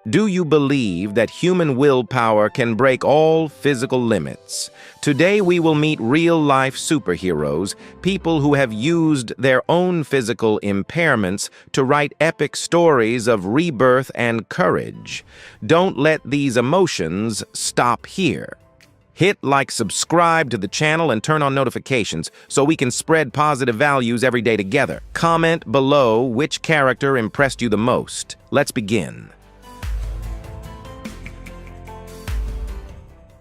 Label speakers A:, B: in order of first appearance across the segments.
A: Do you believe that human willpower can break all physical limits? Today we will meet real-life superheroes, people who have used their own physical impairments to write epic stories of rebirth and courage. Don't let these emotions stop here. Hit like, subscribe to the channel, and turn on notifications so we can spread positive values every day together. Comment below which character impressed you the most. Let's begin.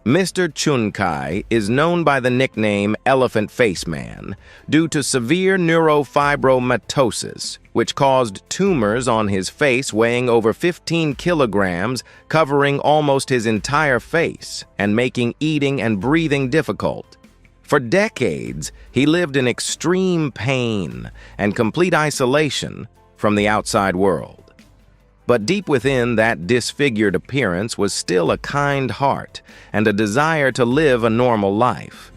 A: Mr. Chunkai is known by the nickname Elephant Face Man due to severe neurofibromatosis, which caused tumors on his face weighing over 15 kilograms, covering almost his entire face and making eating and breathing difficult. For decades, he lived in extreme pain and complete isolation from the outside world. But deep within that disfigured appearance was still a kind heart and a desire to live a normal life.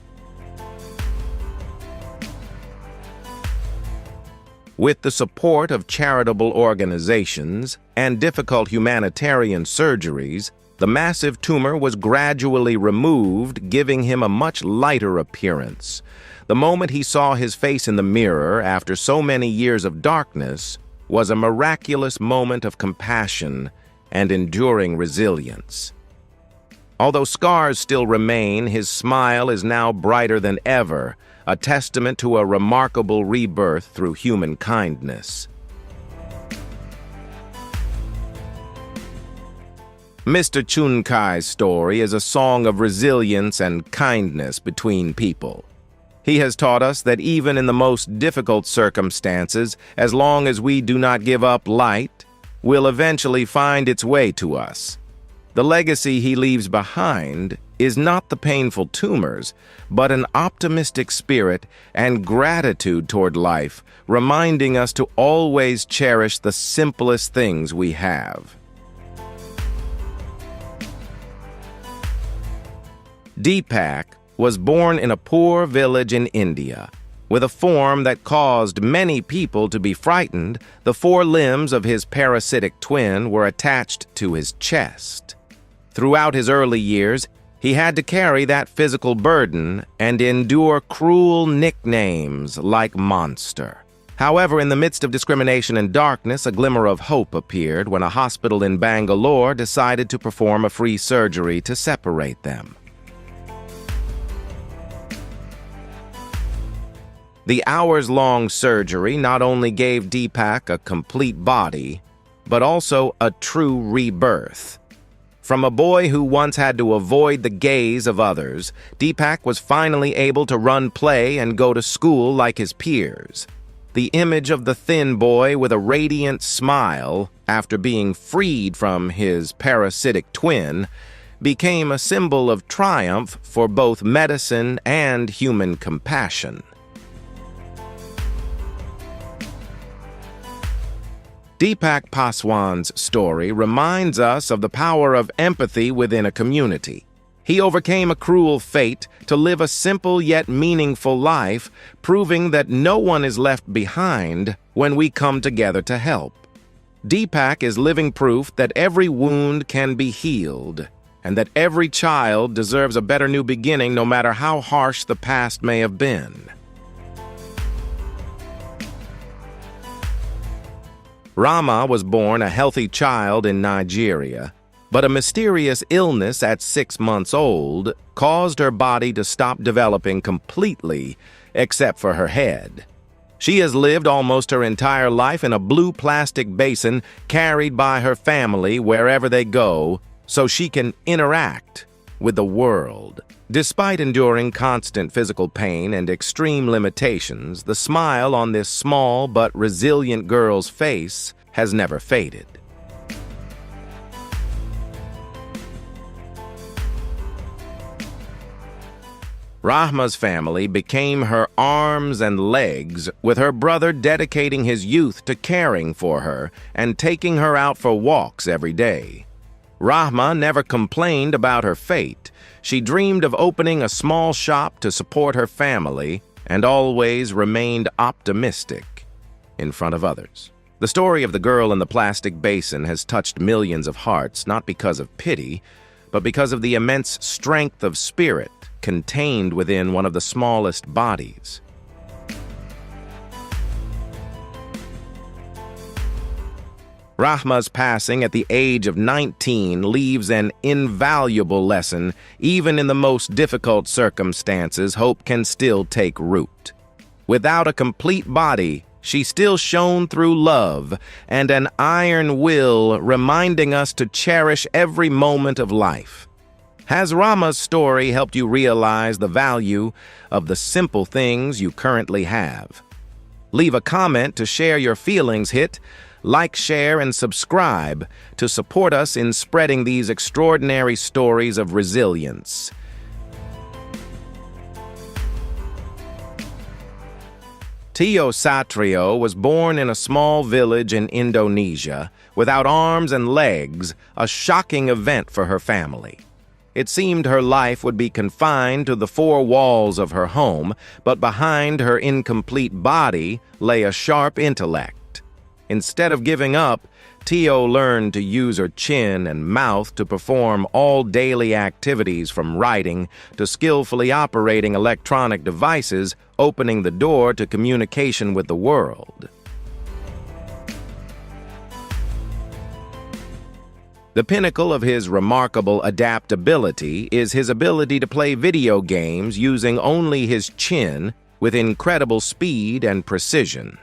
A: With the support of charitable organizations and difficult humanitarian surgeries, the massive tumor was gradually removed, giving him a much lighter appearance. The moment he saw his face in the mirror after so many years of darkness was a miraculous moment of compassion and enduring resilience. Although scars still remain, his smile is now brighter than ever, a testament to a remarkable rebirth through human kindness. Mr. Chunkai's story is a song of resilience and kindness between people. He has taught us that even in the most difficult circumstances, as long as we do not give up, light will eventually find its way to us. The legacy he leaves behind is not the painful tumors, but an optimistic spirit and gratitude toward life, reminding us to always cherish the simplest things we have. Deepak was born in a poor village in India. With a form that caused many people to be frightened, the four limbs of his parasitic twin were attached to his chest. Throughout his early years, he had to carry that physical burden and endure cruel nicknames like Monster. However, in the midst of discrimination and darkness, a glimmer of hope appeared when a hospital in Bangalore decided to perform a free surgery to separate them. The hours-long surgery not only gave Deepak a complete body, but also a true rebirth. From a boy who once had to avoid the gaze of others, Deepak was finally able to run, play, and go to school like his peers. The image of the thin boy with a radiant smile, after being freed from his parasitic twin, became a symbol of triumph for both medicine and human compassion. Deepak Paswan's story reminds us of the power of empathy within a community. He overcame a cruel fate to live a simple yet meaningful life, proving that no one is left behind when we come together to help. Deepak is living proof that every wound can be healed, and that every child deserves a better new beginning no matter how harsh the past may have been. Rama was born a healthy child in Nigeria, but a mysterious illness at 6 months old caused her body to stop developing completely, except for her head. She has lived almost her entire life in a blue plastic basin carried by her family wherever they go, so she can interact with the world. Despite enduring constant physical pain and extreme limitations, the smile on this small but resilient girl's face has never faded. Rahma's family became her arms and legs, with her brother dedicating his youth to caring for her and taking her out for walks every day. Rahma never complained about her fate. She dreamed of opening a small shop to support her family and always remained optimistic in front of others. The story of the girl in the plastic basin has touched millions of hearts, not because of pity, but because of the immense strength of spirit contained within one of the smallest bodies. Rahma's passing at the age of 19 leaves an invaluable lesson. Even in the most difficult circumstances, hope can still take root. Without a complete body, she still shone through love and an iron will, reminding us to cherish every moment of life. Has Rahma's story helped you realize the value of the simple things you currently have? Leave a comment to share your feelings. Hit like, share, and subscribe to support us in spreading these extraordinary stories of resilience. Tio Satrio was born in a small village in Indonesia, without arms and legs, a shocking event for her family. It seemed her life would be confined to the four walls of her home, but behind her incomplete body lay a sharp intellect. Instead of giving up, Tio learned to use her chin and mouth to perform all daily activities, from writing to skillfully operating electronic devices, opening the door to communication with the world. The pinnacle of his remarkable adaptability is his ability to play video games using only his chin with incredible speed and precision.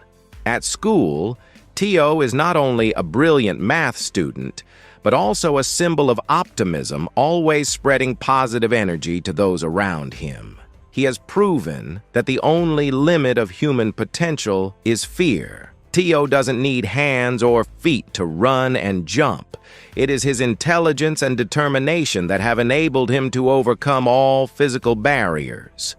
A: At school, Tio is not only a brilliant math student, but also a symbol of optimism, always spreading positive energy to those around him. He has proven that the only limit of human potential is fear. Tio doesn't need hands or feet to run and jump. It is his intelligence and determination that have enabled him to overcome all physical barriers.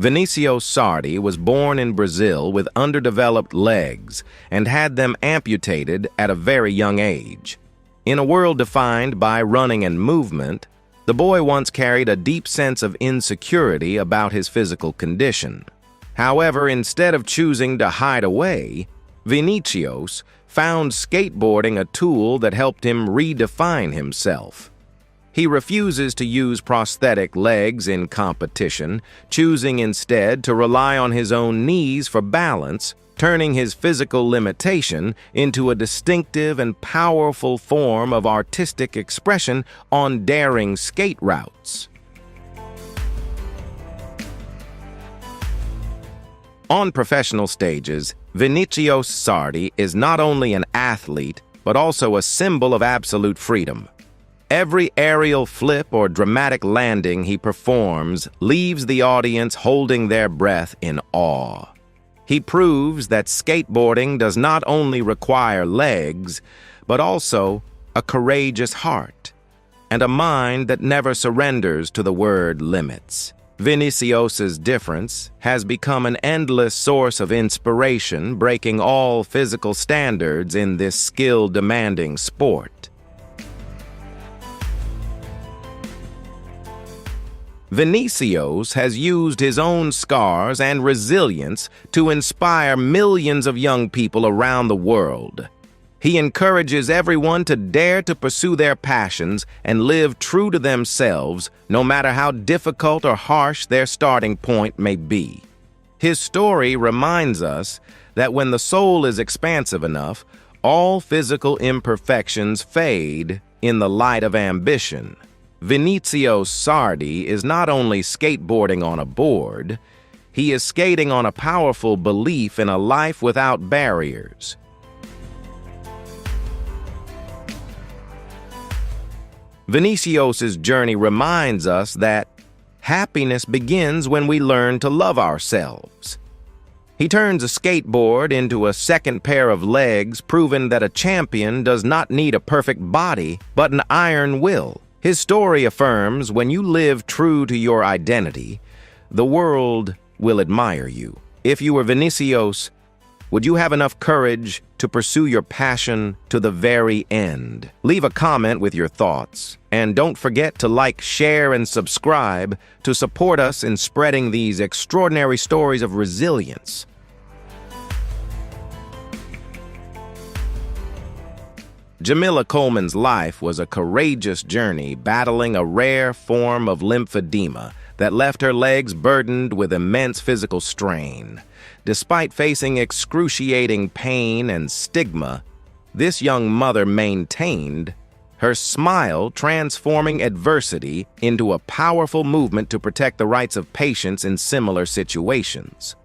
A: Vinicio Sardi was born in Brazil with underdeveloped legs and had them amputated at a very young age. In a world defined by running and movement, the boy once carried a deep sense of insecurity about his physical condition. However, instead of choosing to hide away, Vinicius found skateboarding a tool that helped him redefine himself. He refuses to use prosthetic legs in competition, choosing instead to rely on his own knees for balance, turning his physical limitation into a distinctive and powerful form of artistic expression on daring skate routes. On professional stages, Vinicius Sardi is not only an athlete, but also a symbol of absolute freedom. Every aerial flip or dramatic landing he performs leaves the audience holding their breath in awe. He proves that skateboarding does not only require legs, but also a courageous heart and a mind that never surrenders to the word limits. Vinicius's difference has become an endless source of inspiration, breaking all physical standards in this skill-demanding sport. Vinicius has used his own scars and resilience to inspire millions of young people around the world. He encourages everyone to dare to pursue their passions and live true to themselves, no matter how difficult or harsh their starting point may be. His story reminds us that when the soul is expansive enough, all physical imperfections fade in the light of ambition. Vinicio Sardi is not only skateboarding on a board, he is skating on a powerful belief in a life without barriers. Vinicius's journey reminds us that happiness begins when we learn to love ourselves. He turns a skateboard into a second pair of legs, proving that a champion does not need a perfect body, but an iron will. His story affirms when you live true to your identity, the world will admire you. If you were Vinicius, would you have enough courage to pursue your passion to the very end. Leave a comment with your thoughts, and don't forget to like, share, and subscribe to support us in spreading these extraordinary stories of resilience. Jamila Coleman's life was a courageous journey battling a rare form of lymphedema that left her legs burdened with immense physical strain. Despite facing excruciating pain and stigma, this young mother maintained her smile, transforming adversity into a powerful movement to protect the rights of patients in similar situations.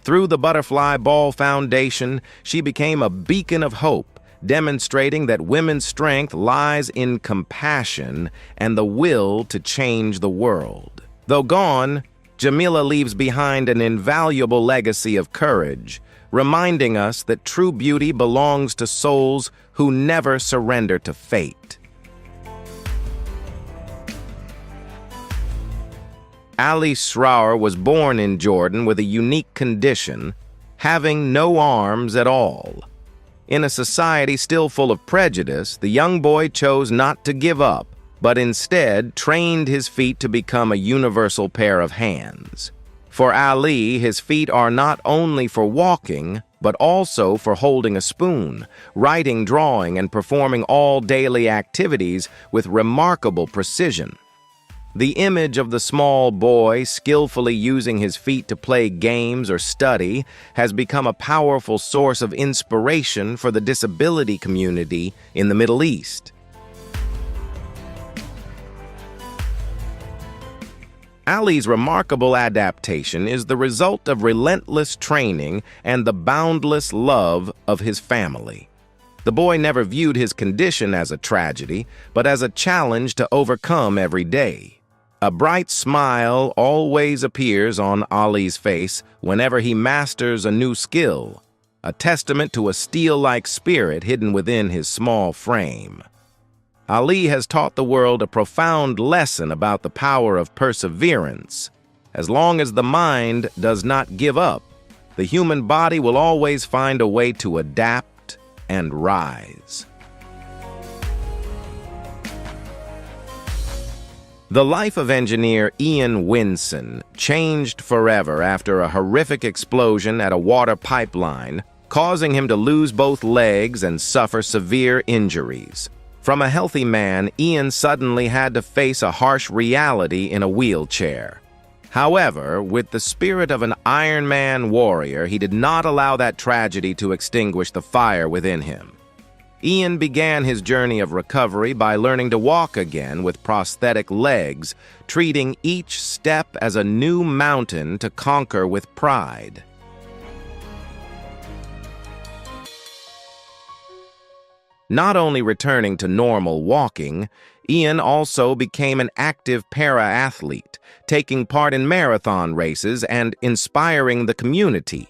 A: Through the Butterfly Ball Foundation, she became a beacon of hope, demonstrating that women's strength lies in compassion and the will to change the world. Though gone, Jamila leaves behind an invaluable legacy of courage, reminding us that true beauty belongs to souls who never surrender to fate. Ali Srour was born in Jordan with a unique condition, having no arms at all. In a society still full of prejudice, the young boy chose not to give up, but instead trained his feet to become a universal pair of hands. For Ali, his feet are not only for walking, but also for holding a spoon, writing, drawing, and performing all daily activities with remarkable precision. The image of the small boy skillfully using his feet to play games or study has become a powerful source of inspiration for the disability community in the Middle East. Ali's remarkable adaptation is the result of relentless training and the boundless love of his family. The boy never viewed his condition as a tragedy, but as a challenge to overcome every day. A bright smile always appears on Ali's face whenever he masters a new skill, a testament to a steel-like spirit hidden within his small frame. Ali has taught the world a profound lesson about the power of perseverance. As long as the mind does not give up, the human body will always find a way to adapt and rise. The life of engineer Ian Winson changed forever after a horrific explosion at a water pipeline, causing him to lose both legs and suffer severe injuries. From a healthy man, Ian suddenly had to face a harsh reality in a wheelchair. However, with the spirit of an Iron Man warrior, he did not allow that tragedy to extinguish the fire within him. Ian began his journey of recovery by learning to walk again with prosthetic legs, treating each step as a new mountain to conquer with pride. Not only returning to normal walking, Ian also became an active para-athlete, taking part in marathon races and inspiring the community.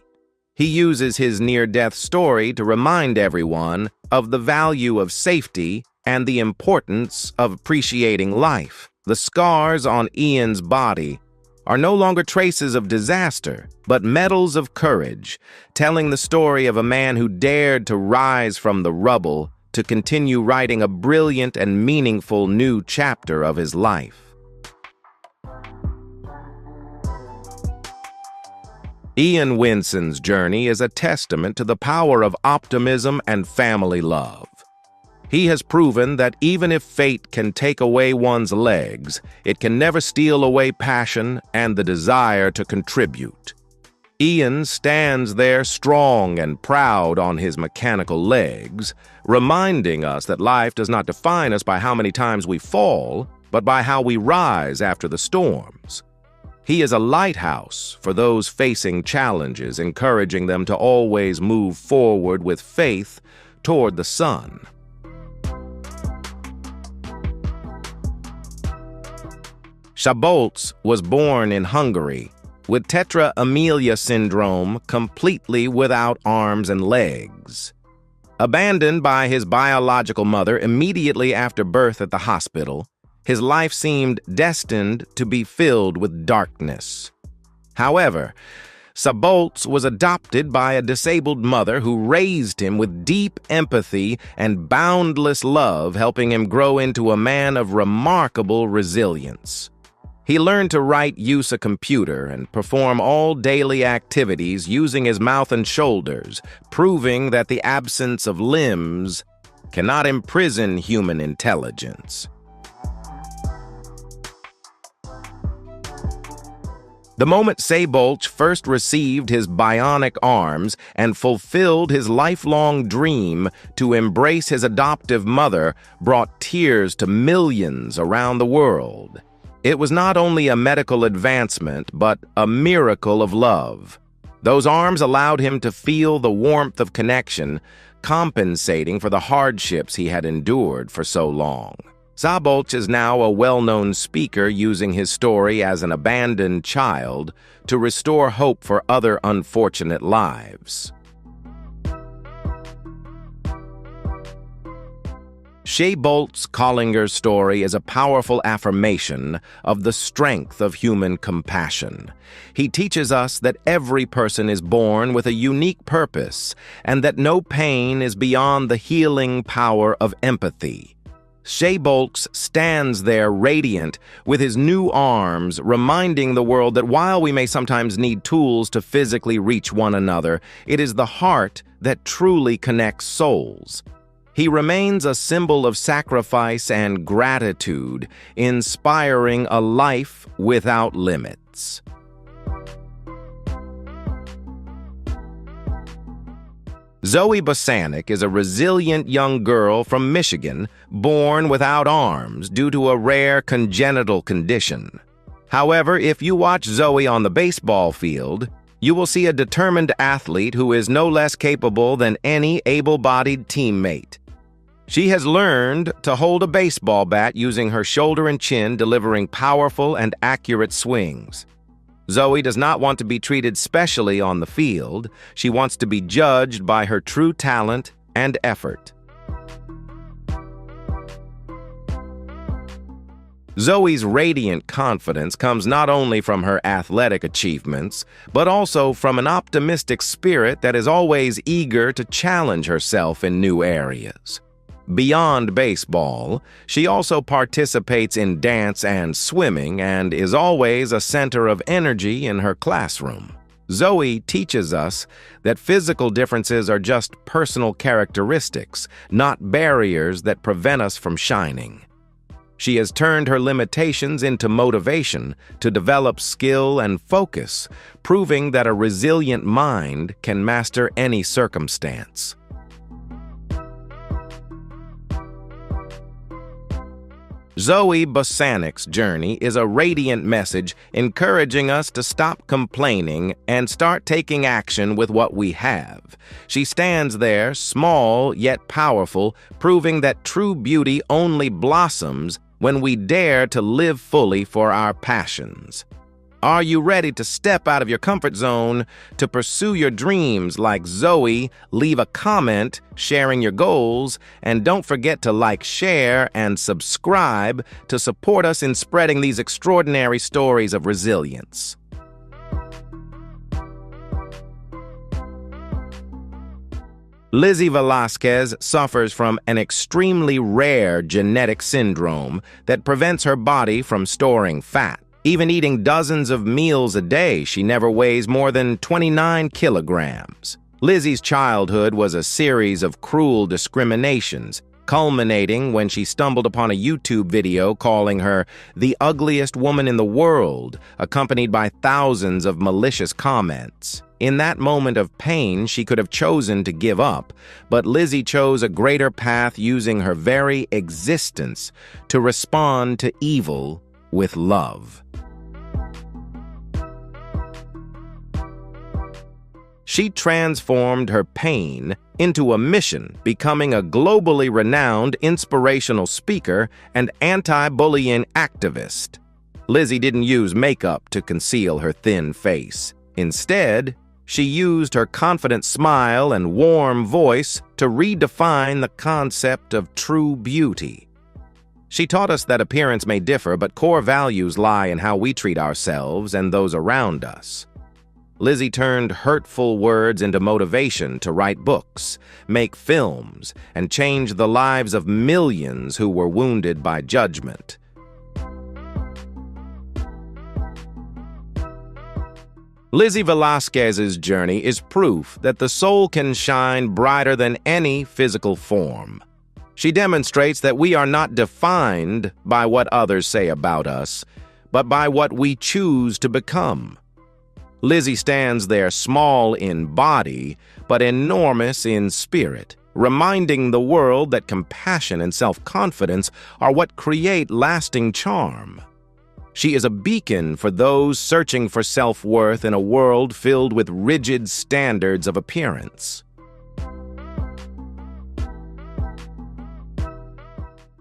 A: He uses his near-death story to remind everyone of the value of safety and the importance of appreciating life. The scars on Ian's body are no longer traces of disaster, but medals of courage, telling the story of a man who dared to rise from the rubble to continue writing a brilliant and meaningful new chapter of his life. Ian Winson's journey is a testament to the power of optimism and family love. He has proven that even if fate can take away one's legs, it can never steal away passion and the desire to contribute. Ian stands there strong and proud on his mechanical legs, reminding us that life does not define us by how many times we fall, but by how we rise after the storms. He is a lighthouse for those facing challenges, encouraging them to always move forward with faith toward the sun. Szabolcs was born in Hungary with tetra amelia syndrome, completely without arms and legs. Abandoned by his biological mother immediately after birth at the hospital, his life seemed destined to be filled with darkness. However, Sabolts was adopted by a disabled mother who raised him with deep empathy and boundless love, helping him grow into a man of remarkable resilience. He learned to write, use a computer, and perform all daily activities using his mouth and shoulders, proving that the absence of limbs cannot imprison human intelligence. The moment Sabolch first received his bionic arms and fulfilled his lifelong dream to embrace his adoptive mother brought tears to millions around the world. It was not only a medical advancement, but a miracle of love. Those arms allowed him to feel the warmth of connection, compensating for the hardships he had endured for so long. Sabolch is now a well-known speaker using his story as an abandoned child to restore hope for other unfortunate lives. Sabolch Collinger's story is a powerful affirmation of the strength of human compassion. He teaches us that every person is born with a unique purpose and that no pain is beyond the healing power of empathy. Sabolch stands there radiant with his new arms, reminding the world that while we may sometimes need tools to physically reach one another, it is the heart that truly connects souls. He remains a symbol of sacrifice and gratitude, inspiring a life without limits. Zoe Bosanic is a resilient young girl from Michigan, born without arms due to a rare congenital condition. However, if you watch Zoe on the baseball field, you will see a determined athlete who is no less capable than any able-bodied teammate. She has learned to hold a baseball bat using her shoulder and chin, delivering powerful and accurate swings. Zoe does not want to be treated specially on the field. She wants to be judged by her true talent and effort. Zoe's radiant confidence comes not only from her athletic achievements, but also from an optimistic spirit that is always eager to challenge herself in new areas. Beyond baseball, she also participates in dance and swimming and is always a center of energy in her classroom. Zoe teaches us that physical differences are just personal characteristics, not barriers that prevent us from shining. She has turned her limitations into motivation to develop skill and focus, proving that a resilient mind can master any circumstance. Zoe Bosanic's journey is a radiant message encouraging us to stop complaining and start taking action with what we have. She stands there, small yet powerful, proving that true beauty only blossoms when we dare to live fully for our passions. Are you ready to step out of your comfort zone to pursue your dreams like Zoe? Leave a comment sharing your goals, and don't forget to like, share, and subscribe to support us in spreading these extraordinary stories of resilience. Lizzie Velasquez suffers from an extremely rare genetic syndrome that prevents her body from storing fat. Even eating dozens of meals a day, she never weighs more than 29 kilograms. Lizzie's childhood was a series of cruel discriminations, culminating when she stumbled upon a YouTube video calling her the ugliest woman in the world, accompanied by thousands of malicious comments. In that moment of pain, she could have chosen to give up, but Lizzie chose a greater path using her very existence to respond to evil with love. She transformed her pain into a mission, becoming a globally renowned inspirational speaker and anti-bullying activist. Lizzie didn't use makeup to conceal her thin face. Instead, she used her confident smile and warm voice to redefine the concept of true beauty. She taught us that appearance may differ, but core values lie in how we treat ourselves and those around us. Lizzie turned hurtful words into motivation to write books, make films, and change the lives of millions who were wounded by judgment. Lizzie Velasquez's journey is proof that the soul can shine brighter than any physical form. She demonstrates that we are not defined by what others say about us, but by what we choose to become. Lizzie stands there small in body, but enormous in spirit, reminding the world that compassion and self-confidence are what create lasting charm. She is a beacon for those searching for self-worth in a world filled with rigid standards of appearance.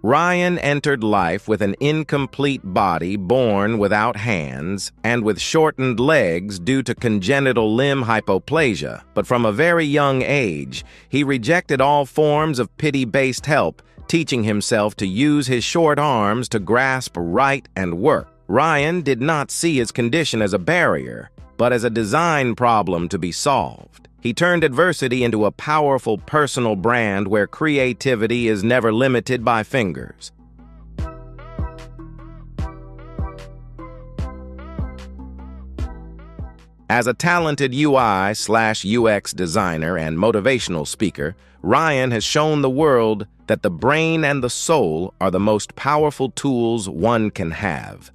A: Ryan entered life with an incomplete body, born without hands and with shortened legs due to congenital limb hypoplasia, but from a very young age, he rejected all forms of pity-based help, teaching himself to use his short arms to grasp right and work. Ryan did not see his condition as a barrier, but as a design problem to be solved. He turned adversity into a powerful personal brand where creativity is never limited by fingers. As a talented UI/UX designer and motivational speaker, Ryan has shown the world that the brain and the soul are the most powerful tools one can have.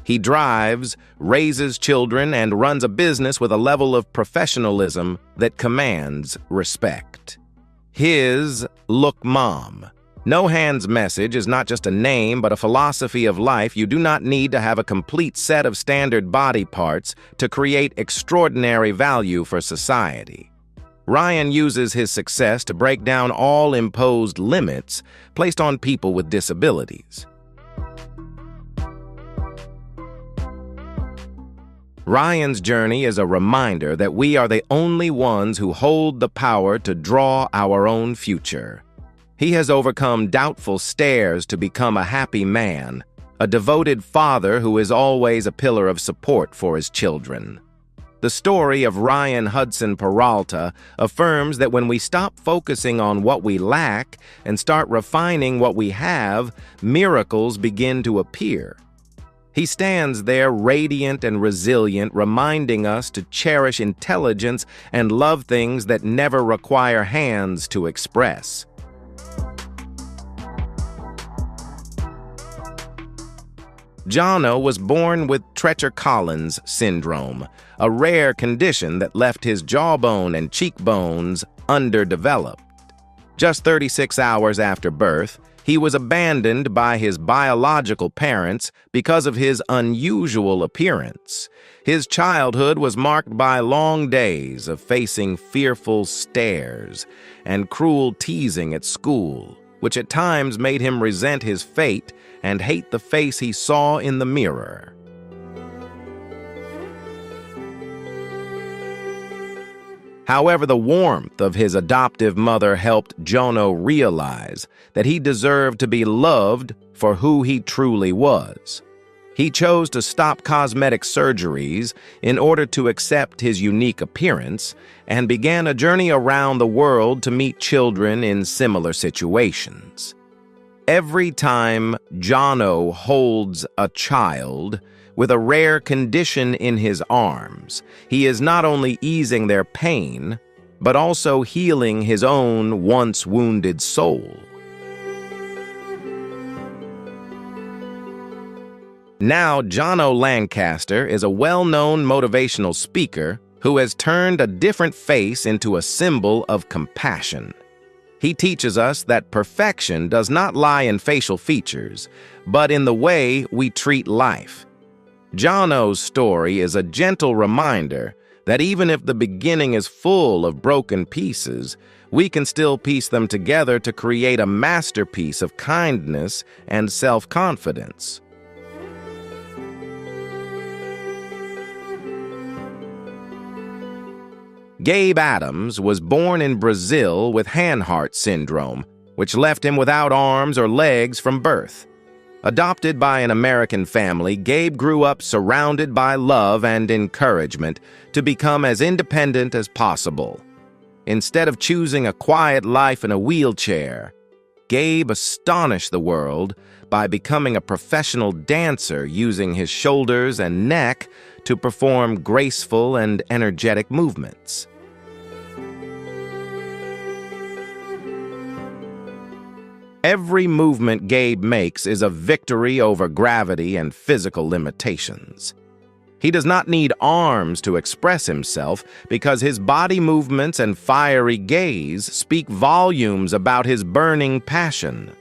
A: He drives, raises children, and runs a business with a level of professionalism that commands respect. His Look Mom. No Hands message is not just a name, but a philosophy of life. You do not need to have a complete set of standard body parts to create extraordinary value for society. Ryan uses his success to break down all imposed limits placed on people with disabilities. Ryan's journey is a reminder that we are the only ones who hold the power to draw our own future. He has overcome doubtful stares to become a happy man, a devoted father who is always a pillar of support for his children. The story of Ryan Hudson Peralta affirms that when we stop focusing on what we lack and start refining what we have, miracles begin to appear. He stands there radiant and resilient, reminding us to cherish intelligence and love things that never require hands to express. Jono was born with Treacher-Collins syndrome, a rare condition that left his jawbone and cheekbones underdeveloped. Just 36 hours after birth, he was abandoned by his biological parents because of his unusual appearance. His childhood was marked by long days of facing fearful stares and cruel teasing at school, which at times made him resent his fate and hate the face he saw in the mirror. However, the warmth of his adoptive mother helped Jono realize that he deserved to be loved for who he truly was. He chose to stop cosmetic surgeries in order to accept his unique appearance and began a journey around the world to meet children in similar situations. Every time Jono holds a child with a rare condition in his arms, he is not only easing their pain, but also healing his own once wounded soul. Now, Jono Lancaster is a well-known motivational speaker who has turned a different face into a symbol of compassion. He teaches us that perfection does not lie in facial features, but in the way we treat life. Jono's story is a gentle reminder that even if the beginning is full of broken pieces, we can still piece them together to create a masterpiece of kindness and self-confidence. Gabe Adams was born in Brazil with Hanhart syndrome, which left him without arms or legs from birth. Adopted by an American family, Gabe grew up surrounded by love and encouragement to become as independent as possible. Instead of choosing a quiet life in a wheelchair, Gabe astonished the world by becoming a professional dancer using his shoulders and neck to perform graceful and energetic movements. Every movement Gabe makes is a victory over gravity and physical limitations. He does not need arms to express himself because his body movements and fiery gaze speak volumes about his burning passion.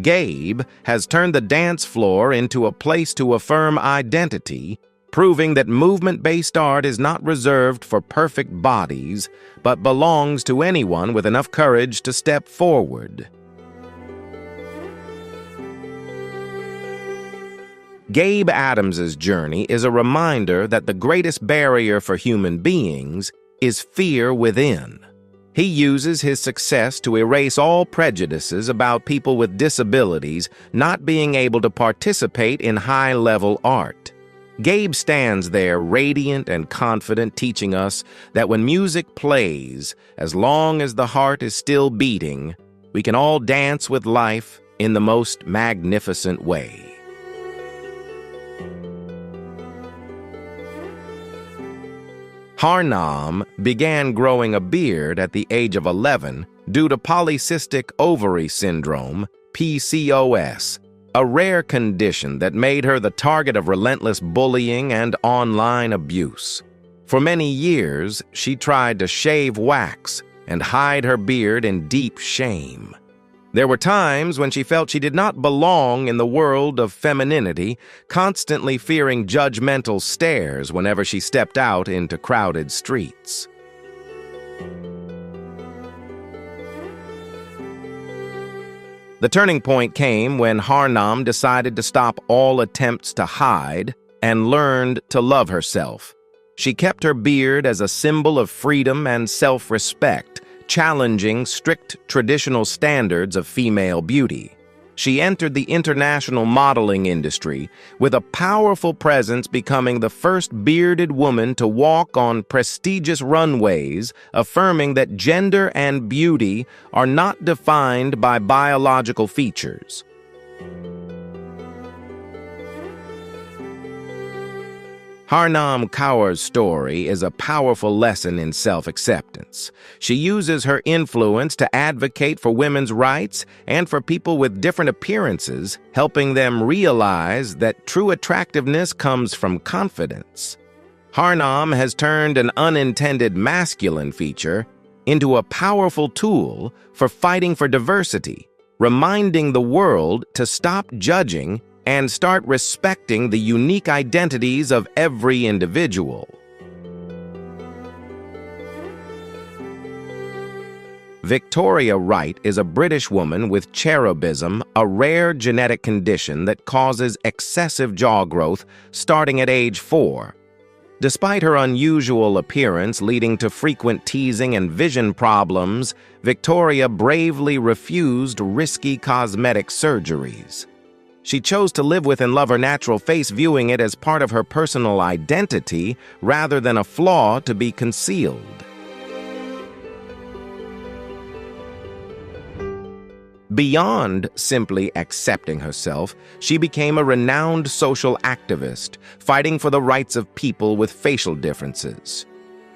A: Gabe has turned the dance floor into a place to affirm identity, proving that movement-based art is not reserved for perfect bodies, but belongs to anyone with enough courage to step forward. Gabe Adams's journey is a reminder that the greatest barrier for human beings is fear within. He uses his success to erase all prejudices about people with disabilities not being able to participate in high-level art. Gabe stands there radiant and confident, teaching us that when music plays, as long as the heart is still beating, we can all dance with life in the most magnificent way. Harnam began growing a beard at the age of 11 due to polycystic ovary syndrome, PCOS, a rare condition that made her the target of relentless bullying and online abuse. For many years, she tried to shave wax and hide her beard in deep shame. There were times when she felt she did not belong in the world of femininity, constantly fearing judgmental stares whenever she stepped out into crowded streets. The turning point came when Harnam decided to stop all attempts to hide and learned to love herself. She kept her beard as a symbol of freedom and self-respect, challenging strict traditional standards of female beauty. She entered the international modeling industry with a powerful presence, becoming the first bearded woman to walk on prestigious runways, affirming that gender and beauty are not defined by biological features. Harnam Kaur's story is a powerful lesson in self-acceptance. She uses her influence to advocate for women's rights and for people with different appearances, helping them realize that true attractiveness comes from confidence. Harnam has turned an unintended masculine feature into a powerful tool for fighting for diversity, reminding the world to stop judging and start respecting the unique identities of every individual. Victoria Wright is a British woman with cherubism, a rare genetic condition that causes excessive jaw growth starting at age 4. Despite her unusual appearance leading to frequent teasing and vision problems, Victoria bravely refused risky cosmetic surgeries. She chose to live with and love her natural face, viewing it as part of her personal identity rather than a flaw to be concealed. Beyond simply accepting herself, she became a renowned social activist, fighting for the rights of people with facial differences.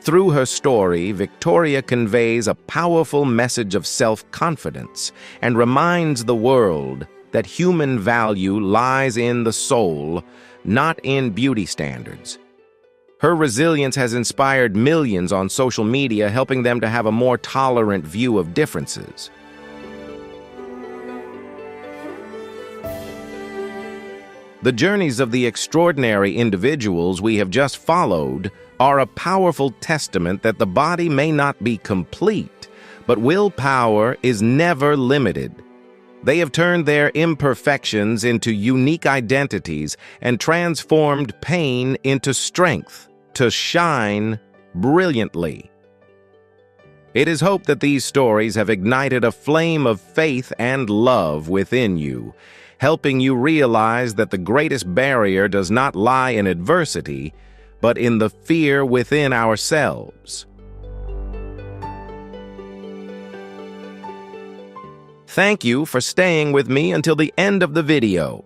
A: Through her story, Victoria conveys a powerful message of self-confidence and reminds the world that human value lies in the soul, not in beauty standards. Her resilience has inspired millions on social media, helping them to have a more tolerant view of differences. The journeys of the extraordinary individuals we have just followed are a powerful testament that the body may not be complete, but willpower is never limited. They have turned their imperfections into unique identities and transformed pain into strength to shine brilliantly. It is hoped that these stories have ignited a flame of faith and love within you, helping you realize that the greatest barrier does not lie in adversity, but in the fear within ourselves. Thank you for staying with me until the end of the video.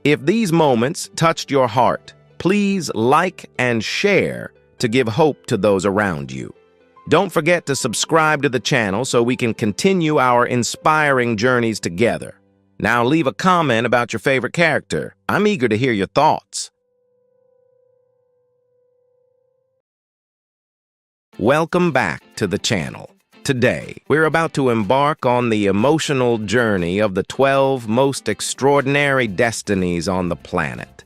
A: If these moments touched your heart, please like and share to give hope to those around you. Don't forget to subscribe to the channel so we can continue our inspiring journeys together. Now leave a comment about your favorite character. I'm eager to hear your thoughts. Welcome back to the channel. Today, we're about to embark on the emotional journey of the 12 most extraordinary destinies on the planet.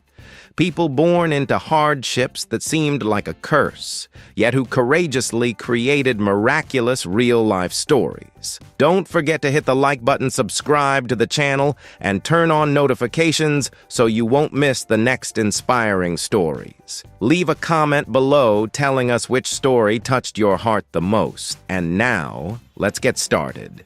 A: People born into hardships that seemed like a curse, yet who courageously created miraculous real-life stories. Don't forget to hit the like button, subscribe to the channel, and turn on notifications so you won't miss the next inspiring stories. Leave a comment below telling us which story touched your heart the most. And now, let's get started.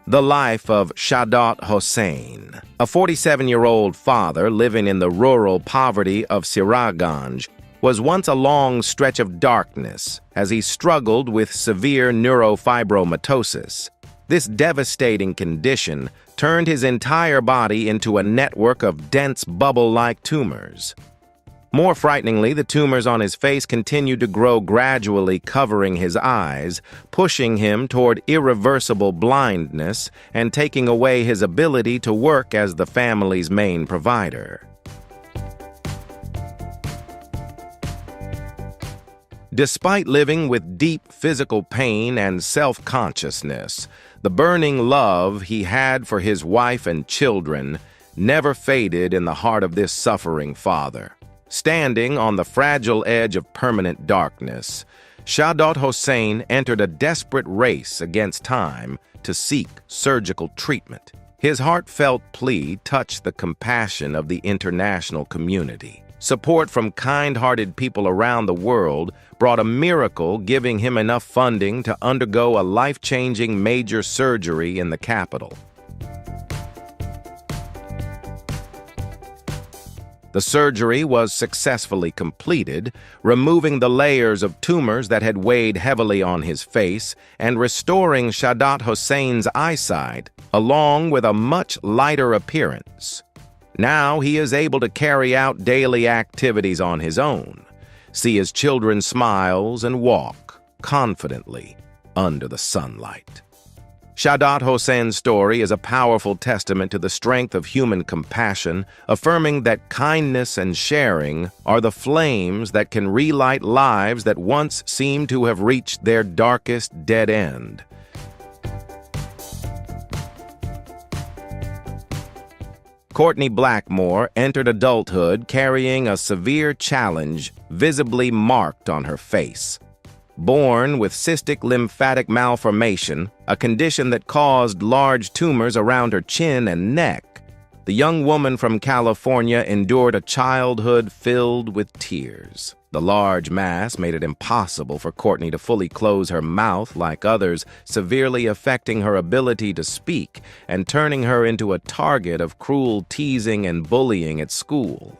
A: The life of Saadat Hossain, a 47-year-old father living in the rural poverty of Sirajganj, was once a long stretch of darkness as he struggled with severe neurofibromatosis. This devastating condition turned his entire body into a network of dense bubble-like tumors. More frighteningly, the tumors on his face continued to grow, gradually covering his eyes, pushing him toward irreversible blindness and taking away his ability to work as the family's main provider. Despite living with deep physical pain and self-consciousness, the burning love he had for his wife and children never faded in the heart of this suffering father. Standing on the fragile edge of permanent darkness, Saadat Hossain entered a desperate race against time to seek surgical treatment. His heartfelt plea touched the compassion of the international community. Support from kind-hearted people around the world brought a miracle, giving him enough funding to undergo a life-changing major surgery in the capital. The surgery was successfully completed, removing the layers of tumors that had weighed heavily on his face and restoring Saadat Hossain's eyesight, along with a much lighter appearance. Now he is able to carry out daily activities on his own, see his children smile and walk confidently under the sunlight. Saadat Hossain's story is a powerful testament to the strength of human compassion, affirming that kindness and sharing are the flames that can relight lives that once seemed to have reached their darkest dead end. Courtney Blackmore entered adulthood carrying a severe challenge visibly marked on her face. Born with cystic lymphatic malformation, a condition that caused large tumors around her chin and neck, the young woman from California endured a childhood filled with tears. The large mass made it impossible for Courtney to fully close her mouth like others, severely affecting her ability to speak and turning her into a target of cruel teasing and bullying at school.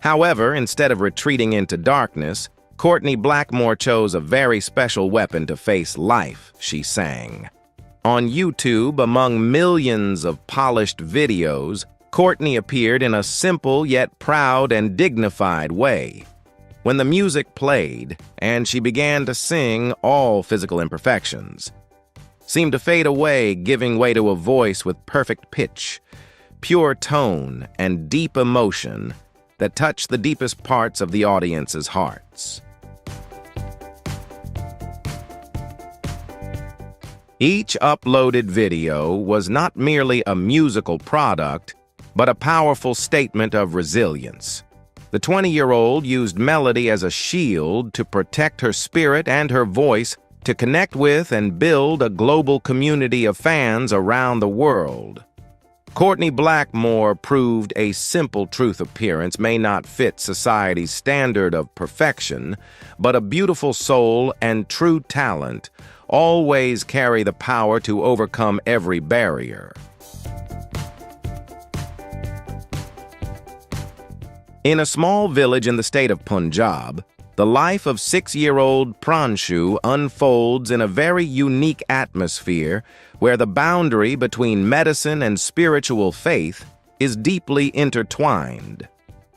A: However, instead of retreating into darkness, Courtney Blackmore chose a very special weapon to face life, she sang. On YouTube, among millions of polished videos, Courtney appeared in a simple yet proud and dignified way. When the music played and she began to sing, all physical imperfections seemed to fade away, giving way to a voice with perfect pitch, pure tone, and deep emotion that touched the deepest parts of the audience's hearts. Each uploaded video was not merely a musical product, but a powerful statement of resilience. The 20-year-old used melody as a shield to protect her spirit and her voice to connect with and build a global community of fans around the world. Courtney Blackmore proved a simple truth appearance may not fit society's standard of perfection, but a beautiful soul and true talent always carry the power to overcome every barrier. In a small village in the state of Punjab, the life of 6-year-old Pranshu unfolds in a very unique atmosphere where the boundary between medicine and spiritual faith is deeply intertwined.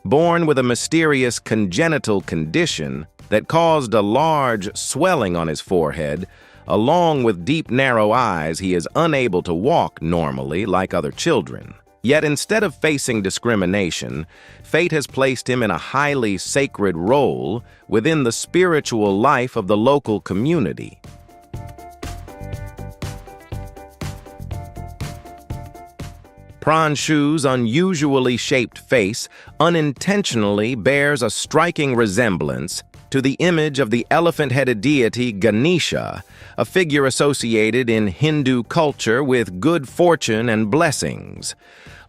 A: Born with a mysterious congenital condition that caused a large swelling on his forehead, along with deep narrow eyes, he is unable to walk normally like other children. Yet instead of facing discrimination, fate has placed him in a highly sacred role within the spiritual life of the local community. Pranshu's unusually shaped face unintentionally bears a striking resemblance to the image of the elephant-headed deity Ganesha, a figure associated in Hindu culture with good fortune and blessings.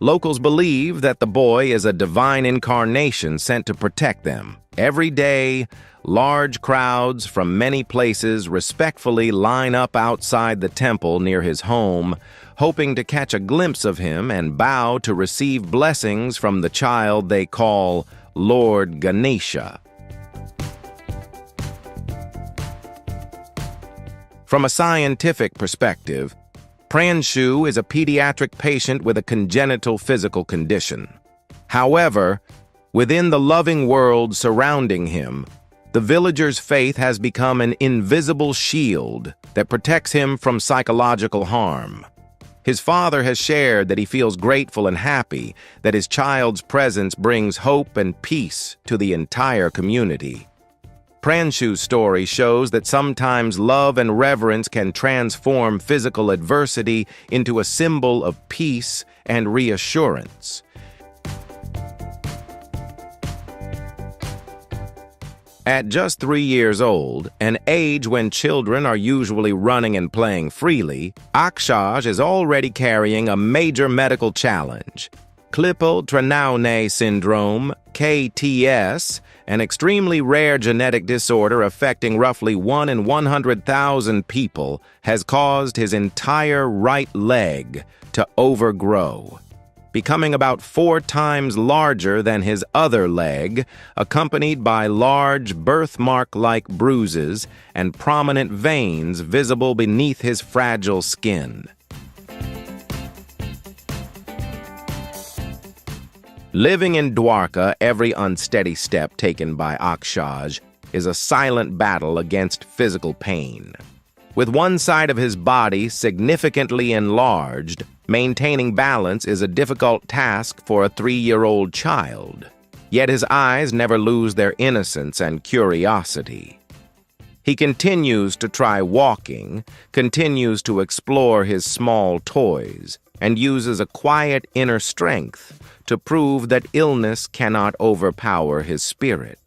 A: Locals believe that the boy is a divine incarnation sent to protect them. Every day, large crowds from many places respectfully line up outside the temple near his home, hoping to catch a glimpse of him and bow to receive blessings from the child they call Lord Ganesha. From a scientific perspective, Pranshu is a pediatric patient with a congenital physical condition. However, within the loving world surrounding him, the villager's faith has become an invisible shield that protects him from psychological harm. His father has shared that he feels grateful and happy that his child's presence brings hope and peace to the entire community. Pranshu's story shows that sometimes love and reverence can transform physical adversity into a symbol of peace and reassurance. At just 3 years old, an age when children are usually running and playing freely, Akshaj is already carrying a major medical challenge. Klippel-Trenaunay syndrome, KTS, an extremely rare genetic disorder affecting roughly 1 in 100,000 people, has caused his entire right leg to overgrow, becoming about 4 times larger than his other leg, accompanied by large birthmark-like bruises and prominent veins visible beneath his fragile skin. Living in Dwarka, every unsteady step taken by Akshaj is a silent battle against physical pain. With one side of his body significantly enlarged, maintaining balance is a difficult task for a 3-year-old child. Yet his eyes never lose their innocence and curiosity. He continues to try walking, continues to explore his small toys, and uses a quiet inner strength to prove that illness cannot overpower his spirit.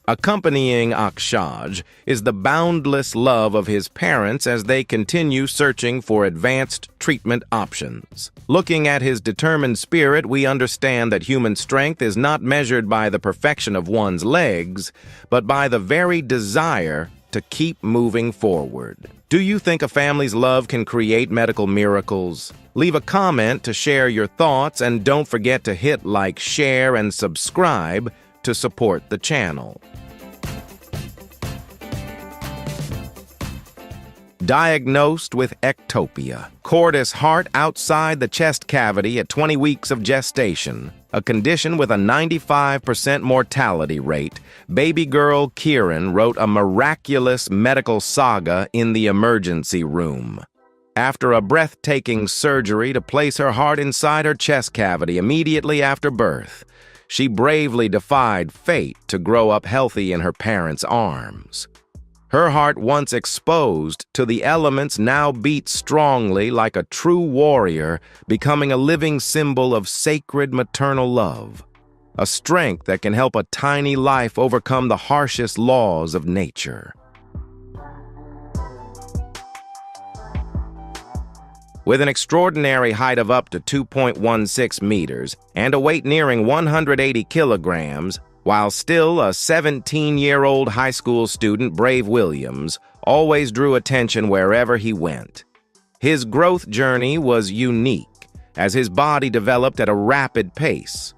A: Accompanying Akshaj is the boundless love of his parents as they continue searching for advanced treatment options. Looking at his determined spirit, we understand that human strength is not measured by the perfection of one's legs, but by the very desire to keep moving forward. Do you think a family's love can create medical miracles? Leave a comment to share your thoughts, and don't forget to hit like, share, and subscribe to support the channel. Diagnosed with ectopia, cordis heart outside the chest cavity at 20 weeks of gestation, a condition with a 95% mortality rate, baby girl Kieran wrote a miraculous medical saga in the emergency room. After a breathtaking surgery to place her heart inside her chest cavity immediately after birth, she bravely defied fate to grow up healthy in her parents' arms. Her heart, once exposed to the elements, now beat strongly like a true warrior, becoming a living symbol of sacred maternal love, a strength that can help a tiny life overcome the harshest laws of nature. With an extraordinary height of up to 2.16 meters and a weight nearing 180 kilograms, while still a 17-year-old high school student, Brave Williams always drew attention wherever he went. His growth journey was unique, as his body developed at a rapid pace.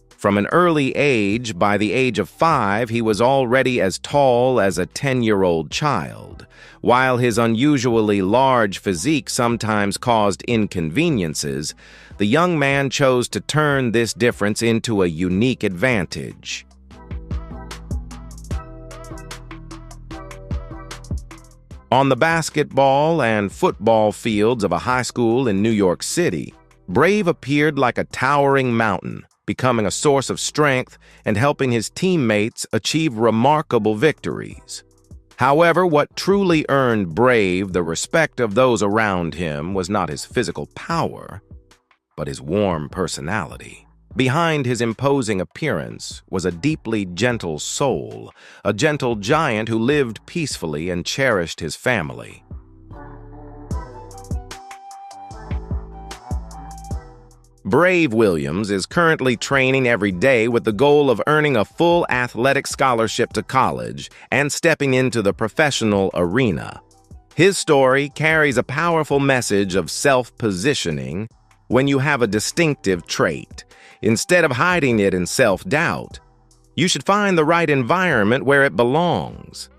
A: From an early age, by the age of 5, he was already as tall as a 10-year-old child. While his unusually large physique sometimes caused inconveniences, the young man chose to turn this difference into a unique advantage. On the basketball and football fields of a high school in New York City, Brave appeared like a towering mountain, becoming a source of strength and helping his teammates achieve remarkable victories. However, what truly earned Brave the respect of those around him was not his physical power, but his warm personality. Behind his imposing appearance was a deeply gentle soul, a gentle giant who lived peacefully and cherished his family. Brave Williams is currently training every day with the goal of earning a full athletic scholarship to college and stepping into the professional arena. His story carries a powerful message of self-positioning. When you have a distinctive trait, instead of hiding it in self-doubt, you should find the right environment where it belongs.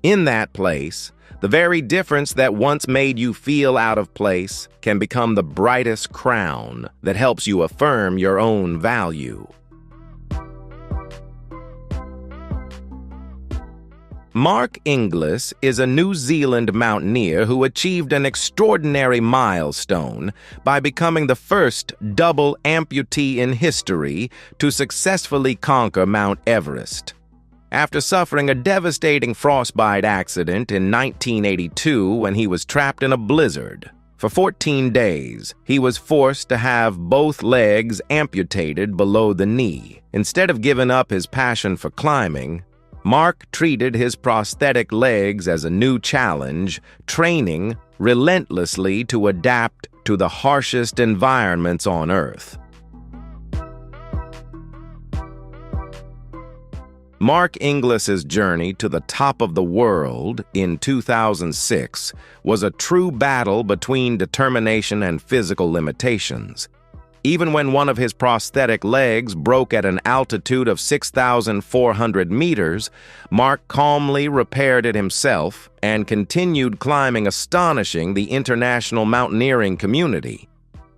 A: In that place, the very difference that once made you feel out of place can become the brightest crown that helps you affirm your own value. Mark Inglis is a New Zealand mountaineer who achieved an extraordinary milestone by becoming the first double amputee in history to successfully conquer Mount Everest. After suffering a devastating frostbite accident in 1982 when he was trapped in a blizzard, for 14 days, he was forced to have both legs amputated below the knee. Instead of giving up his passion for climbing, Mark treated his prosthetic legs as a new challenge, training relentlessly to adapt to the harshest environments on Earth. Mark Inglis's journey to the top of the world in 2006 was a true battle between determination and physical limitations. Even when one of his prosthetic legs broke at an altitude of 6,400 meters, Mark calmly repaired it himself and continued climbing, astonishing the international mountaineering community.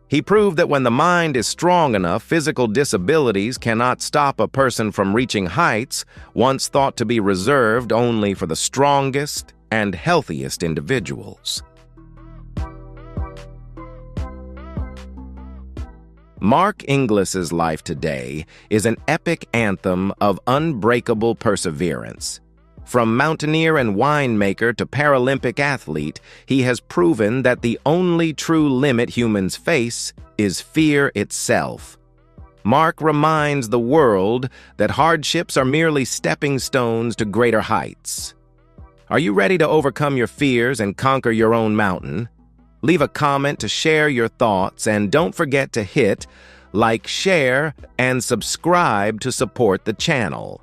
A: He proved that when the mind is strong enough, physical disabilities cannot stop a person from reaching heights once thought to be reserved only for the strongest and healthiest individuals. Mark Inglis's life today is an epic anthem of unbreakable perseverance. From mountaineer and winemaker to Paralympic athlete, he has proven that the only true limit humans face is fear itself. Mark reminds the world that hardships are merely stepping stones to greater heights. Are you ready to overcome your fears and conquer your own mountain? Leave a comment to share your thoughts, and don't forget to hit like, share, and subscribe to support the channel.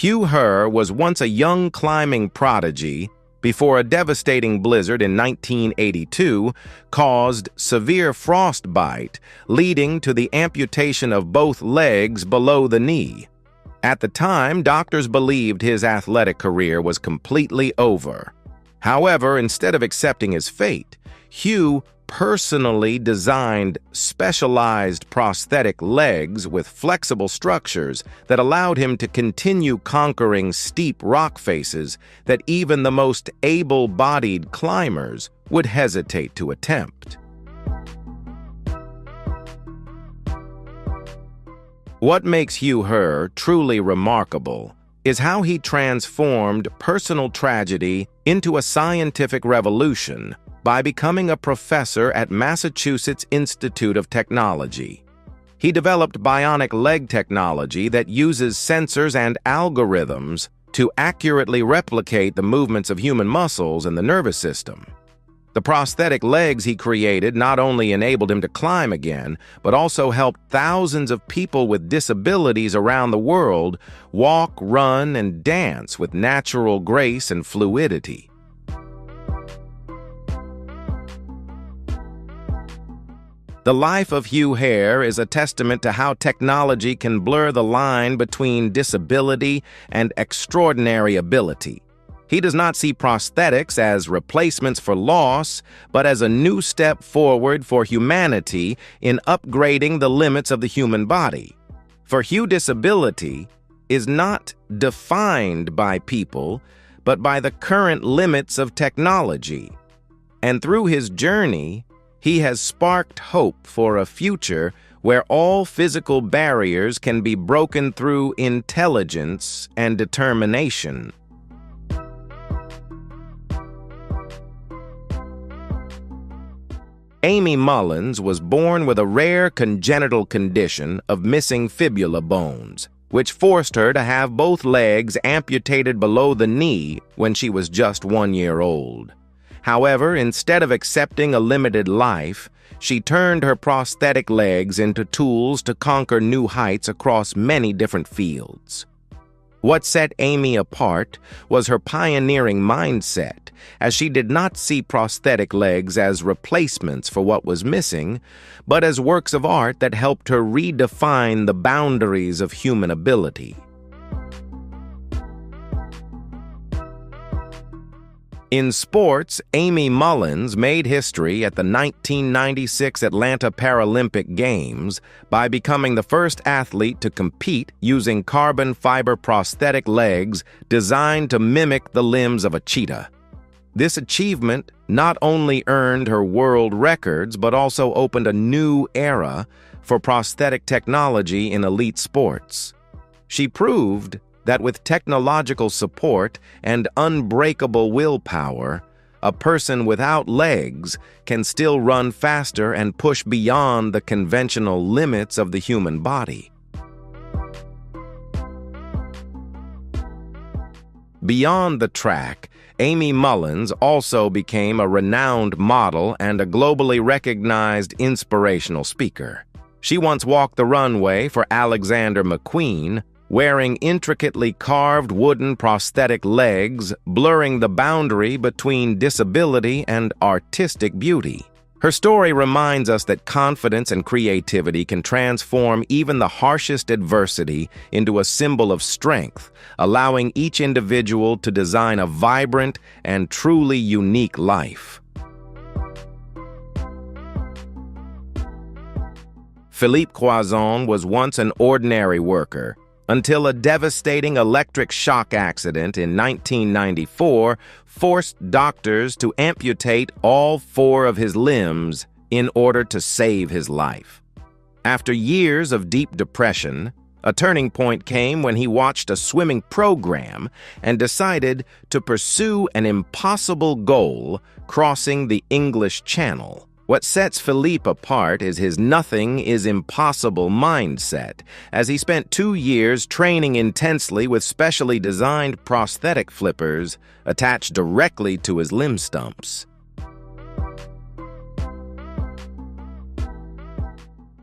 A: Hugh Herr was once a young climbing prodigy before a devastating blizzard in 1982 caused severe frostbite, leading to the amputation of both legs below the knee. At the time, doctors believed his athletic career was completely over. However, instead of accepting his fate, Hugh personally designed specialized prosthetic legs with flexible structures that allowed him to continue conquering steep rock faces that even the most able-bodied climbers would hesitate to attempt. What makes Hugh Herr truly remarkable is how he transformed personal tragedy into a scientific revolution by becoming a professor at Massachusetts Institute of Technology. He developed bionic leg technology that uses sensors and algorithms to accurately replicate the movements of human muscles and the nervous system. The prosthetic legs he created not only enabled him to climb again, but also helped thousands of people with disabilities around the world walk, run, and dance with natural grace and fluidity. The life of Hugh Hare is a testament to how technology can blur the line between disability and extraordinary ability. He does not see prosthetics as replacements for loss, but as a new step forward for humanity in upgrading the limits of the human body. For Hugh, disability is not defined by people, but by the current limits of technology. And through his journey, he has sparked hope for a future where all physical barriers can be broken through intelligence and determination. Amy Mullins was born with a rare congenital condition of missing fibula bones, which forced her to have both legs amputated below the knee when she was just 1 year old. However, instead of accepting a limited life, she turned her prosthetic legs into tools to conquer new heights across many different fields. What set Amy apart was her pioneering mindset, as she did not see prosthetic legs as replacements for what was missing, but as works of art that helped her redefine the boundaries of human ability. In sports, Amy Mullins made history at the 1996 Atlanta Paralympic Games by becoming the first athlete to compete using carbon fiber prosthetic legs designed to mimic the limbs of a cheetah. This achievement not only earned her world records, but also opened a new era for prosthetic technology in elite sports. She proved that with technological support and unbreakable willpower, a person without legs can still run faster and push beyond the conventional limits of the human body. Beyond the track, Amy Mullins also became a renowned model and a globally recognized inspirational speaker. She once walked the runway for Alexander McQueen, wearing intricately carved wooden prosthetic legs, blurring the boundary between disability and artistic beauty. Her story reminds us that confidence and creativity can transform even the harshest adversity into a symbol of strength, allowing each individual to design a vibrant and truly unique life. Philippe Croizon was once an ordinary worker, until a devastating electric shock accident in 1994 forced doctors to amputate all 4 of his limbs in order to save his life. After years of deep depression, a turning point came when he watched a swimming program and decided to pursue an impossible goal: crossing the English Channel. What sets Philippe apart is his nothing is impossible mindset, as he spent 2 years training intensely with specially designed prosthetic flippers attached directly to his limb stumps.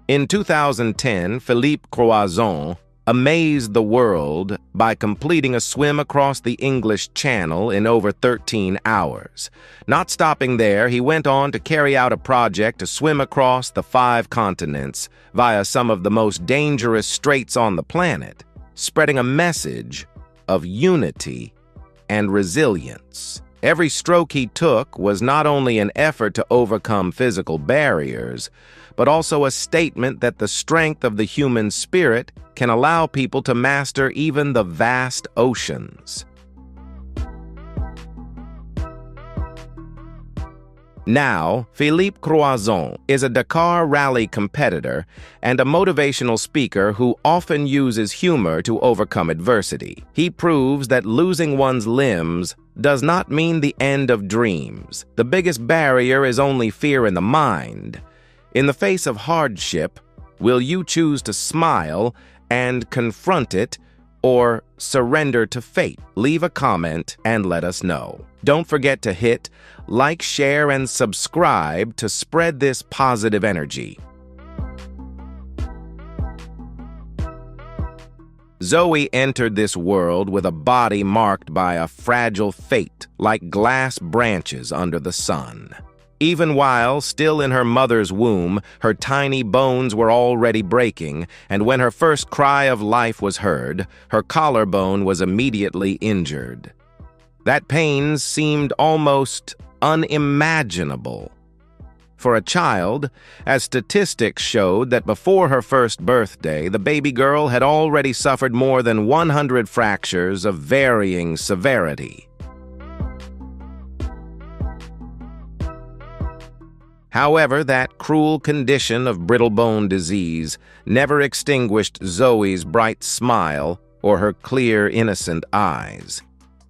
A: In 2010, Philippe Croizon amazed the world by completing a swim across the English Channel in over 13 hours. Not stopping there, he went on to carry out a project to swim across the 5 continents via some of the most dangerous straits on the planet, spreading a message of unity and resilience. Every stroke he took was not only an effort to overcome physical barriers, but also a statement that the strength of the human spirit can allow people to master even the vast oceans. Now, Philippe Croizon is a Dakar rally competitor and a motivational speaker who often uses humor to overcome adversity. He proves that losing one's limbs does not mean the end of dreams. The biggest barrier is only fear in the mind. In the face of hardship, will you choose to smile and confront it, or surrender to fate? Leave a comment and let us know. Don't forget to hit like, share, and subscribe to spread this positive energy. Zoe entered this world with a body marked by a fragile fate, like glass branches under the sun. Even while still in her mother's womb, her tiny bones were already breaking, and when her first cry of life was heard, her collarbone was immediately injured. That pain seemed almost unimaginable for a child, as statistics showed that before her first birthday, the baby girl had already suffered more than 100 fractures of varying severity. However, that cruel condition of brittle bone disease never extinguished Zoe's bright smile or her clear, innocent eyes.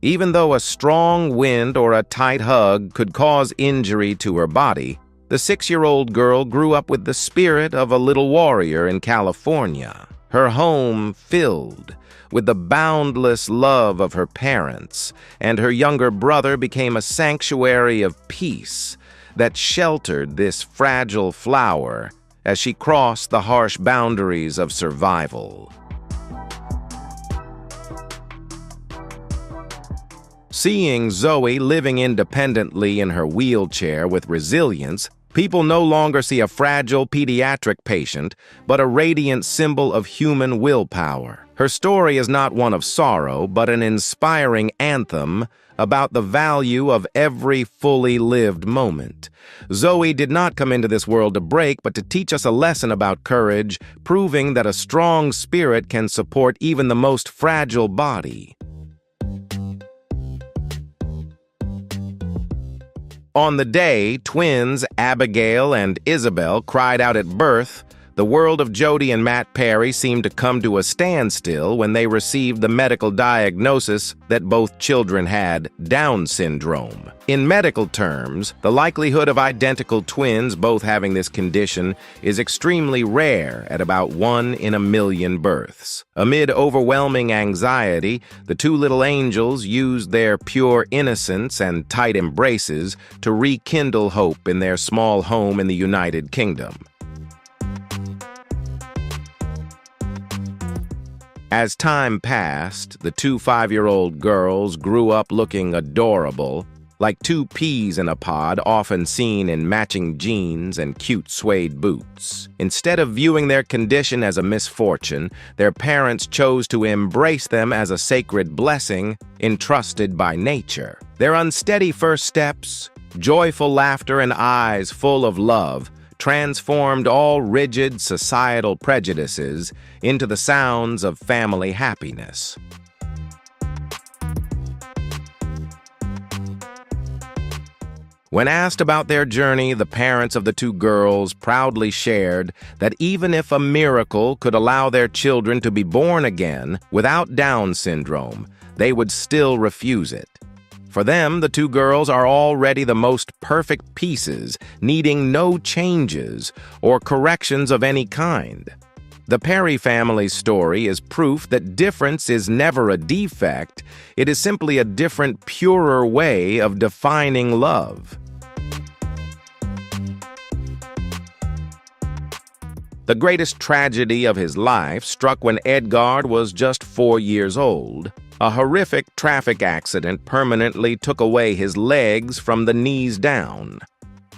A: Even though a strong wind or a tight hug could cause injury to her body, the 6-year-old girl grew up with the spirit of a little warrior in California, her home filled with the boundless love of her parents, and her younger brother became a sanctuary of peace that sheltered this fragile flower as she crossed the harsh boundaries of survival. Seeing Zoe living independently in her wheelchair with resilience, people no longer see a fragile pediatric patient, but a radiant symbol of human willpower. Her story is not one of sorrow, but an inspiring anthem about the value of every fully lived moment. Zoe did not come into this world to break, but to teach us a lesson about courage, proving that a strong spirit can support even the most fragile body. On the day twins Abigail and Isabel cried out at birth, the world of Jody and Matt Perry seemed to come to a standstill when they received the medical diagnosis that both children had Down syndrome. In medical terms, the likelihood of identical twins both having this condition is extremely rare at about 1 in a million births. Amid overwhelming anxiety, the two little angels used their pure innocence and tight embraces to rekindle hope in their small home in the United Kingdom. As time passed, the two 5-year-old girls grew up looking adorable, like two peas in a pod often seen in matching jeans and cute suede boots. Instead of viewing their condition as a misfortune, their parents chose to embrace them as a sacred blessing entrusted by nature. Their unsteady first steps, joyful laughter, and eyes full of love transformed all rigid societal prejudices into the sounds of family happiness. When asked about their journey, the parents of the two girls proudly shared that even if a miracle could allow their children to be born again without Down syndrome, they would still refuse it. For them, the two girls are already the most perfect pieces, needing no changes or corrections of any kind. The Perry family's story is proof that difference is never a defect, it is simply a different, purer way of defining love. The greatest tragedy of his life struck when Edgard was just 4 years old. A horrific traffic accident permanently took away his legs from the knees down.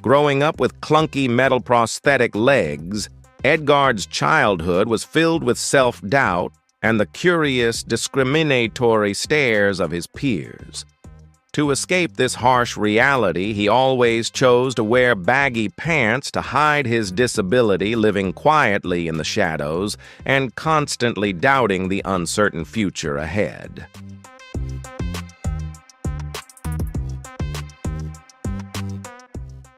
A: Growing up with clunky metal prosthetic legs, Edgard's childhood was filled with self-doubt and the curious, discriminatory stares of his peers. To escape this harsh reality, he always chose to wear baggy pants to hide his disability, living quietly in the shadows and constantly doubting the uncertain future ahead.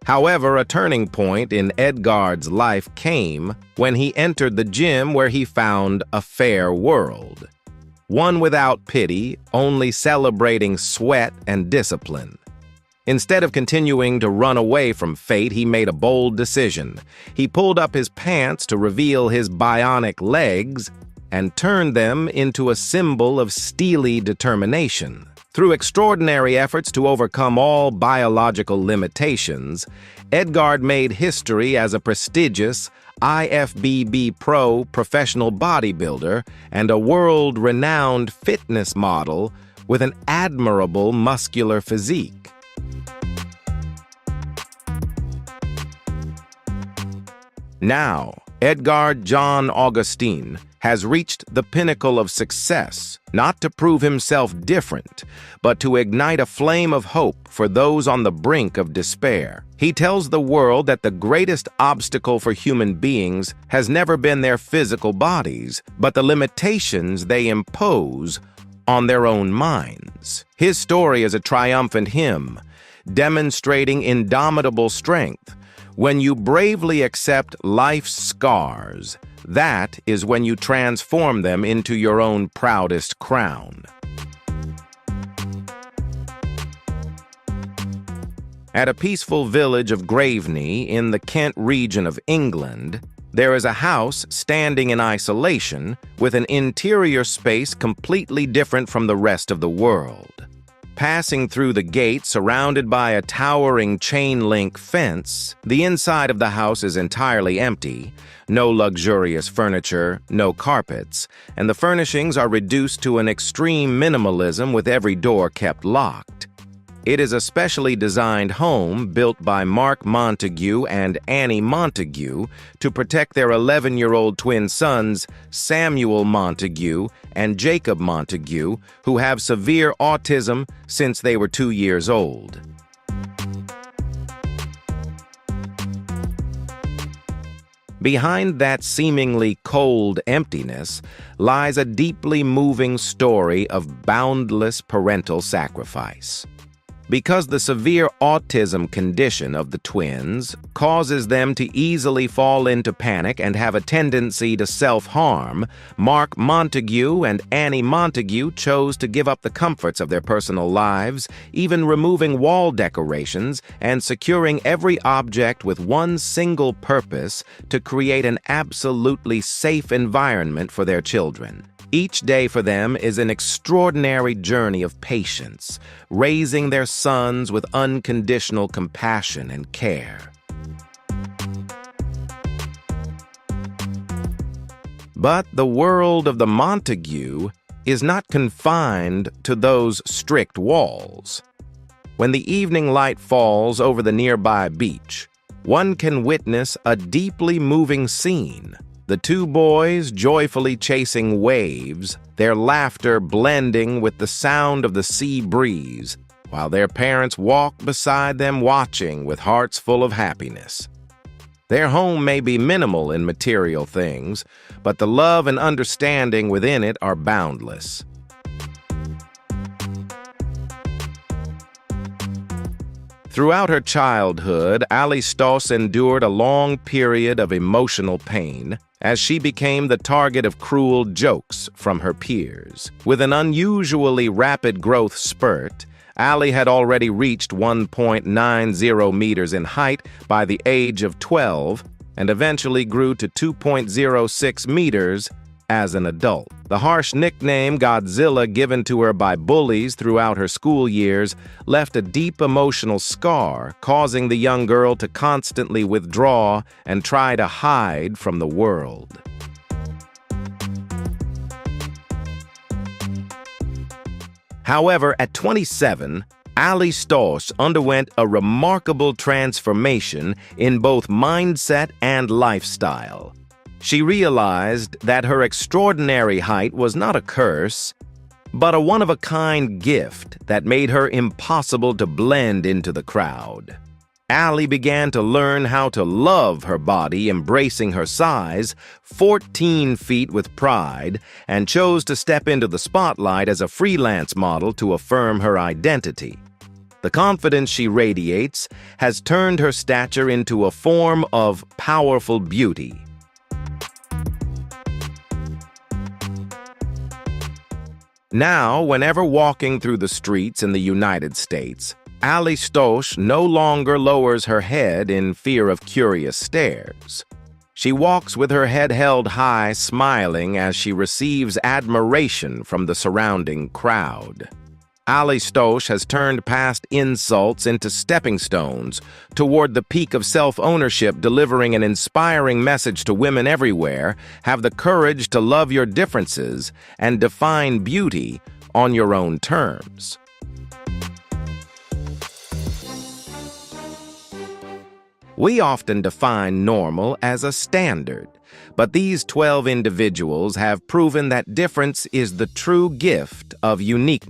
A: However, a turning point in Edgard's life came when he entered the gym where he found a fair world. One without pity, only celebrating sweat and discipline. Instead of continuing to run away from fate, he made a bold decision. He pulled up his pants to reveal his bionic legs and turned them into a symbol of steely determination. Through extraordinary efforts to overcome all biological limitations, Edgard made history as a prestigious IFBB Pro professional bodybuilder and a world-renowned fitness model with an admirable muscular physique. Now, Edgard John Augustin has reached the pinnacle of success, not to prove himself different, but to ignite a flame of hope for those on the brink of despair. He tells the world that the greatest obstacle for human beings has never been their physical bodies, but the limitations they impose on their own minds. His story is a triumphant hymn, demonstrating indomitable strength. When you bravely accept life's scars, that is when you transform them into your own proudest crown. At a peaceful village of Graveney in the Kent region of England, there is a house standing in isolation with an interior space completely different from the rest of the world. Passing through the gate surrounded by a towering chain-link fence, the inside of the house is entirely empty, no luxurious furniture, no carpets, and the furnishings are reduced to an extreme minimalism with every door kept locked. It is a specially designed home built by Mark Montague and Annie Montague to protect their 11-year-old twin sons, Samuel Montague and Jacob Montague, who have severe autism since they were 2 years old. Behind that seemingly cold emptiness lies a deeply moving story of boundless parental sacrifice. Because the severe autism condition of the twins causes them to easily fall into panic and have a tendency to self-harm, Mark Montague and Annie Montague chose to give up the comforts of their personal lives, even removing wall decorations and securing every object with one single purpose: to create an absolutely safe environment for their children. Each day for them is an extraordinary journey of patience, raising their sons with unconditional compassion and care. But the world of the Montague is not confined to those strict walls. When the evening light falls over the nearby beach, one can witness a deeply moving scene. The two boys joyfully chasing waves, their laughter blending with the sound of the sea breeze, while their parents walk beside them watching with hearts full of happiness. Their home may be minimal in material things, but the love and understanding within it are boundless. Throughout her childhood, Ali Stoss endured a long period of emotional pain as she became the target of cruel jokes from her peers. With an unusually rapid growth spurt, Ali had already reached 1.90 meters in height by the age of 12 and eventually grew to 2.06 meters as an adult. The harsh nickname Godzilla given to her by bullies throughout her school years left a deep emotional scar, causing the young girl to constantly withdraw and try to hide from the world. However, at 27, Ali Stoss underwent a remarkable transformation in both mindset and lifestyle. She realized that her extraordinary height was not a curse, but a one-of-a-kind gift that made her impossible to blend into the crowd. Ali began to learn how to love her body, embracing her size, 14 feet with pride, and chose to step into the spotlight as a freelance model to affirm her identity. The confidence she radiates has turned her stature into a form of powerful beauty. Now, whenever walking through the streets in the United States, Ali Stoss no longer lowers her head in fear of curious stares. She walks with her head held high, smiling as she receives admiration from the surrounding crowd. Ali Stosh has turned past insults into stepping stones toward the peak of self-ownership, delivering an inspiring message to women everywhere: have the courage to love your differences and define beauty on your own terms. We often define normal as a standard, but these 12 individuals have proven that difference is the true gift of uniqueness.